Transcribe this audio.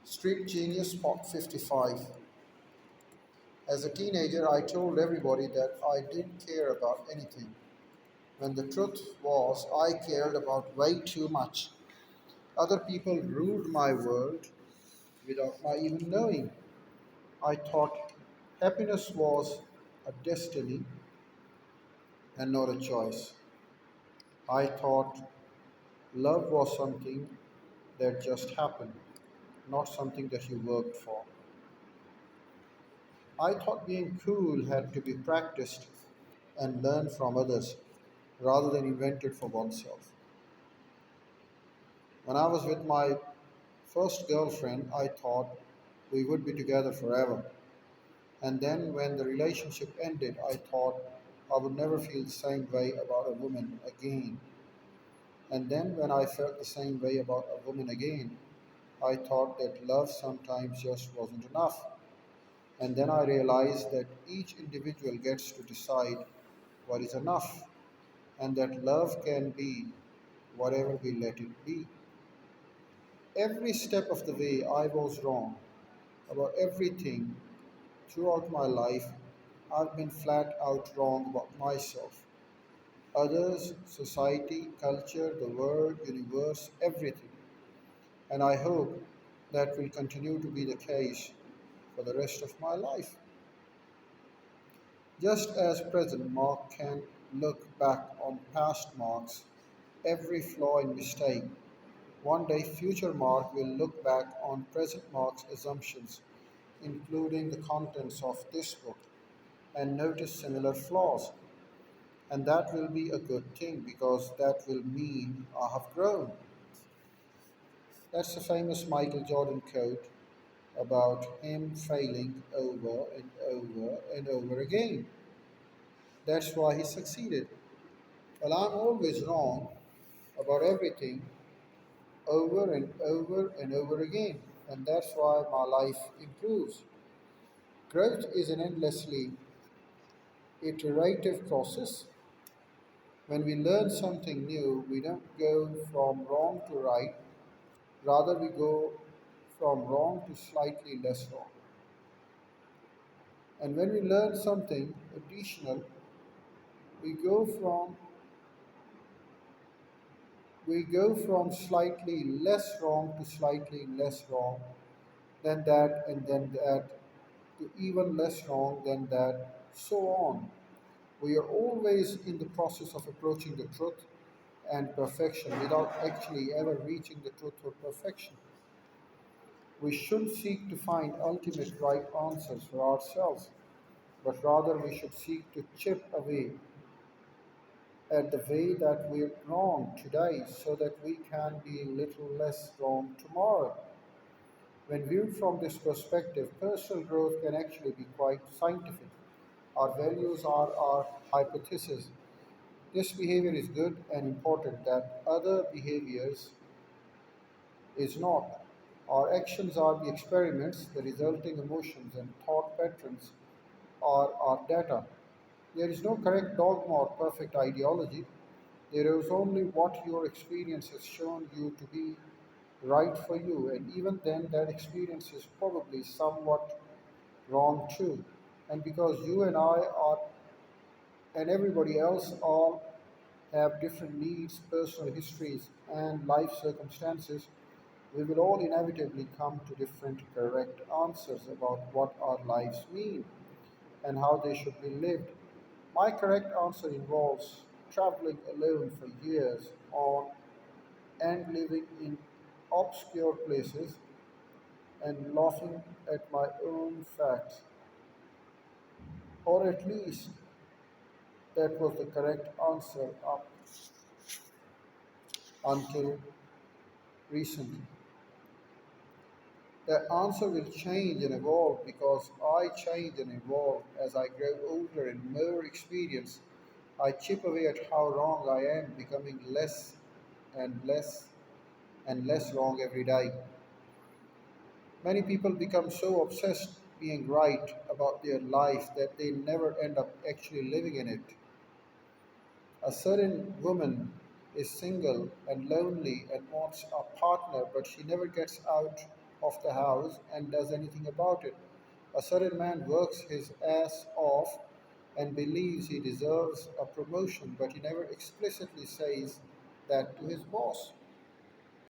Street Genius Part 55. As a teenager, I told everybody that I didn't care about anything, when the truth was, I cared about way too much. Other people ruled my world without my even knowing. I thought happiness was a destiny and not a choice. I thought love was something that just happened, not something that you worked for. I thought being cool had to be practiced and learned from others rather than invented for oneself. When I was with my first girlfriend, I thought we would be together forever. And then when the relationship ended, I thought I would never feel the same way about a woman again. And then when I felt the same way about a woman again, I thought that love sometimes just wasn't enough. And then I realized that each individual gets to decide what is enough, and that love can be whatever we let it be. Every step of the way, I was wrong about everything throughout my life. I've been flat out wrong about myself, others, society, culture, the world, universe, everything. And I hope that will continue to be the case for the rest of my life. Just as present Mark can look back on past Marks, every flaw and mistake, one day future Mark will look back on present Mark's assumptions, including the contents of this book, and notice similar flaws. And that will be a good thing because that will mean I have grown. That's the famous Michael Jordan quote about him failing over and over and over again. That's why he succeeded. Well, I'm always wrong about everything over and over and over again, and that's why my life improves. Growth is an endlessly iterative process. When we learn something new, we don't go from wrong to right, rather, we go from wrong to slightly less wrong. And when we learn something additional, we go from we go from slightly less wrong to slightly less wrong, then that, and then that, to even less wrong than that, so on. We are always in the process of approaching the truth and perfection without actually ever reaching the truth or perfection. We shouldn't seek to find ultimate right answers for ourselves, but rather we should seek to chip away at the way that we're wrong today so that we can be a little less wrong tomorrow. When viewed from this perspective, personal growth can actually be quite scientific. Our values are our hypotheses. This behavior is good and important, that other behaviors is not. Our actions are the experiments, the resulting emotions and thought patterns are our data. There is no correct dogma or perfect ideology. There is only what your experience has shown you to be right for you, and even then, that experience is probably somewhat wrong too. And because you and I are, and everybody else all have different needs, personal histories, and life circumstances, we will all inevitably come to different correct answers about what our lives mean and how they should be lived. My correct answer involves traveling alone for years on and living in obscure places and laughing at my own facts, or at least that was the correct answer up until recently. The answer will change and evolve because I change and evolve as I grow older and more experienced. I chip away at how wrong I am, becoming less and less and less wrong every day. Many people become so obsessed being right about their life that they never end up actually living in it. A certain woman is single and lonely and wants a partner, but she never gets out of the house and does anything about it. A certain man works his ass off and believes he deserves a promotion, but he never explicitly says that to his boss.